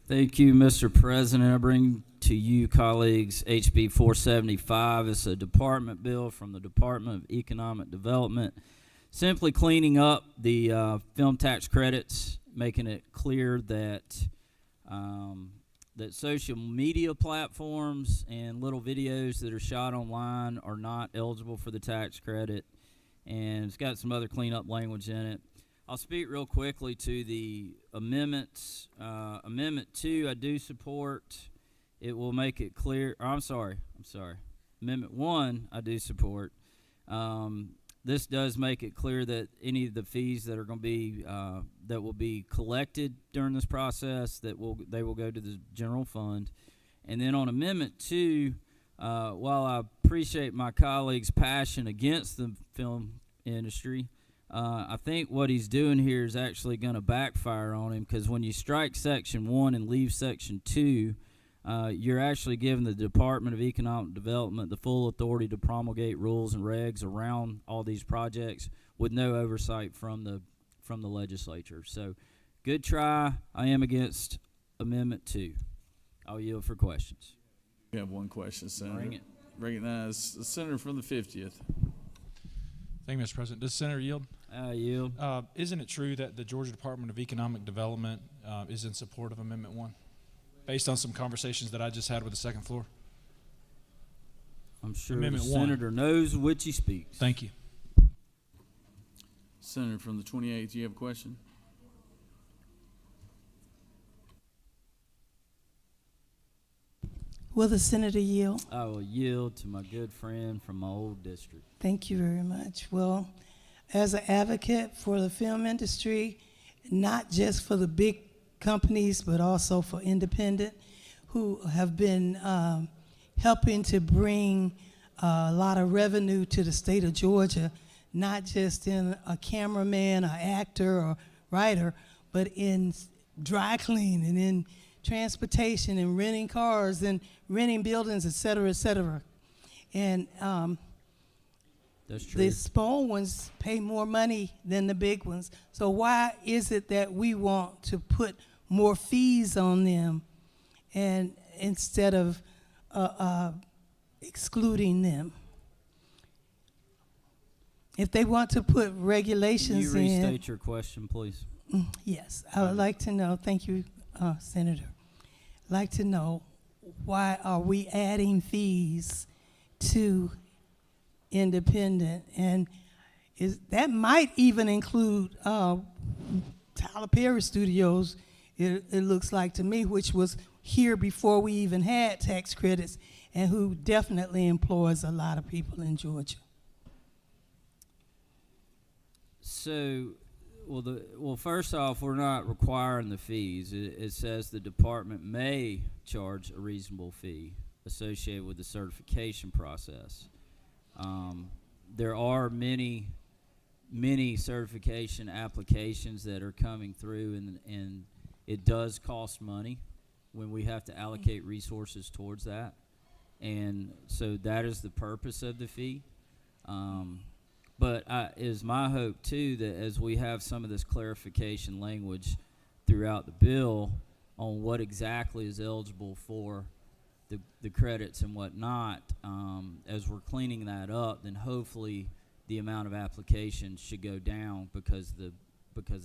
Thank you, Mr. President. I bring to you, colleagues, HB 475. It's a department bill from the Department of Economic Development, simply cleaning up the film tax credits, making it clear that that social media platforms and little videos that are shot online are not eligible for the tax credit. And it's got some other cleanup language in it. I'll speak real quickly to the amendments. Amendment 2, I do support. It will make it clear. I'm sorry. Amendment 1, I do support. This does make it clear that any of the fees that are going to be that will be collected during this process they will go to the general fund. And then on Amendment 2, while I appreciate my colleague's passion against the film industry, I think what he's doing here is actually going to backfire on him, because when you strike Section 1 and leave Section 2, you're actually giving the Department of Economic Development the full authority to promulgate rules and regs around all these projects with no oversight from the legislature. So, good try. I am against Amendment 2. I'll yield for questions. We have one question, Senator. Bring it. Recognize the senator from the 50th. Thank you, Mr. President. Does Senator yield? Yield. Isn't it true that the Georgia Department of Economic Development is in support of Amendment 1, based on some conversations that I just had with the second floor? I'm sure Amendment the 1. senator knows which he speaks. Thank you. Senator from the 28th, do you have a question? Will the senator yield? I will yield to my good friend from my old district. Thank you very much. Well, as an advocate for the film industry, not just for the big companies, but also for independent, who have been helping to bring a lot of revenue to the state of Georgia, not just in a cameraman, an actor, or writer, but in dry cleaning, in transportation, and renting cars, and renting buildings, et cetera, et cetera. And That's true. the small ones pay more money than the big ones. So why is it that we want to put more fees on them, and instead of excluding them? If they want to put Can regulations you in, restate your question, please? yes, I would like to know. Thank you, Senator. I'd like to know, why are we adding fees to independent? And that might even include Tyler Perry Studios, it looks like to me, which was here before we even had tax credits, and who definitely employs a lot of people in Georgia. So, first off, we're not requiring the fees. It says the department may charge a reasonable fee associated with the certification process. There are many certification applications that are coming through, and it does cost money when we have to allocate resources towards that. And so that is the purpose of the fee. But it is my hope, too, that as we have some of this clarification language throughout the bill on what exactly is eligible for the credits and whatnot, as we're cleaning that up, then hopefully the amount of applications should go down because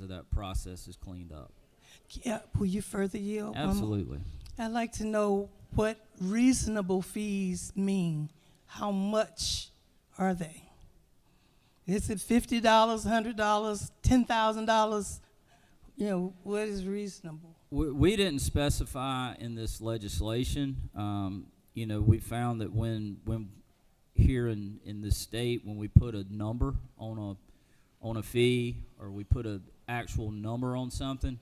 of that process is cleaned up. Yeah, will you further yield? Absolutely. I'd like to know what reasonable fees mean. How much are they? Is it $50, $100, $10,000? You know, what is reasonable? We didn't specify in this legislation. We found that when here in this state, when we put a number on a fee, or we put an actual number on something,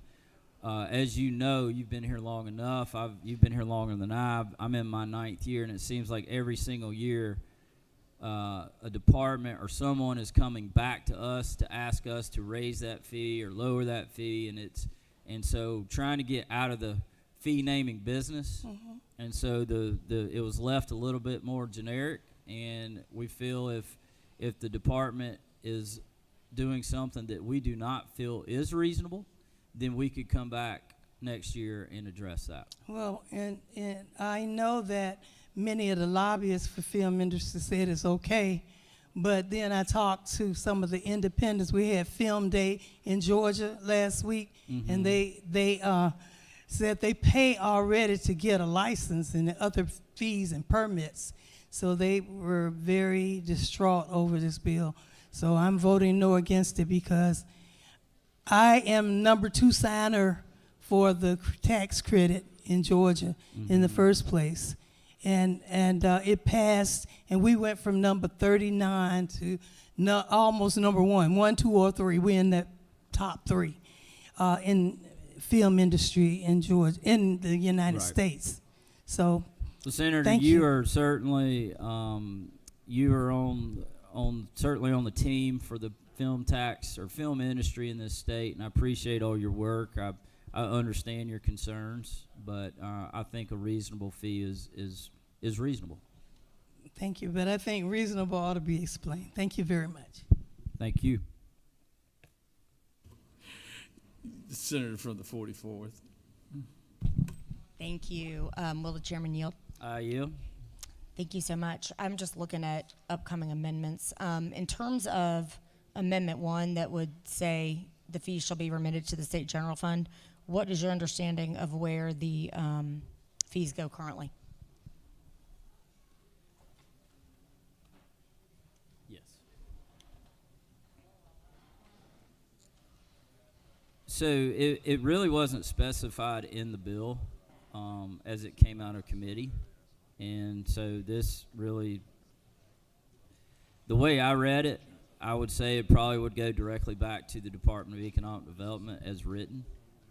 as you know, you've been here long enough. You've been here longer than I'm in my 9th year, and it seems like every single year a department or someone is coming back to us to ask us to raise that fee or lower that fee, and so trying to get out of the fee naming business, and so it was left a little bit more generic. And we feel if the department is doing something that we do not feel is reasonable, then we could come back next year and address that. Well, and I know that many of the lobbyists for film industry said it's okay, but then I talked to some of the independents. We had Film Day in Georgia last week, and they said they pay already to get a license and other fees and permits. So they were very distraught over this bill. So I'm voting no against it because I am number 2 signer for the tax credit in Georgia in the first place. And it passed, and we went from number 39 to almost number 1, 1, 2, or 3. We're in the top 3 in film industry in Georgia, in the United Right. States. So Senator, Thank you you. are certainly you are certainly on the team for the film tax or film industry in this state, and I appreciate all your work. I understand your concerns, but I think a reasonable fee is reasonable. thank you, but I think reasonable ought to be explained. Thank you very much. Thank you. The senator from the 44th. Thank you. Will the chairman yield? I yield. Thank you so much. I'm just looking at upcoming amendments. In terms of Amendment 1 that would say the fees shall be remitted to the state general fund, what is your understanding of where the fees go currently? Yes. So it really wasn't specified in the bill as it came out of committee. And so this really, the way I read it, I would say it probably would go directly back to the Department of Economic Development as written.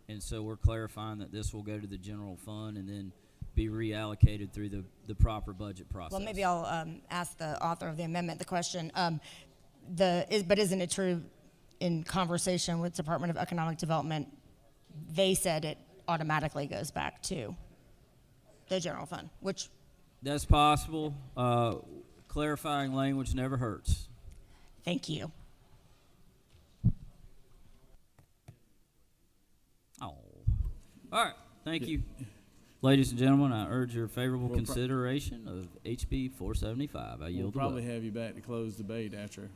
And so we're clarifying that this will go to the general fund and then be reallocated through the proper budget process. Well, maybe I'll ask the author of the amendment the question. But isn't it true in conversation with Department of Economic Development, they said it automatically goes back to the general fund, which That's possible. Clarifying language never hurts. thank you. Oh. All right. Thank you. Ladies and gentlemen, I urge your favorable Well, consideration of HB 475. I We'll yield the probably vote. have you back to close debate after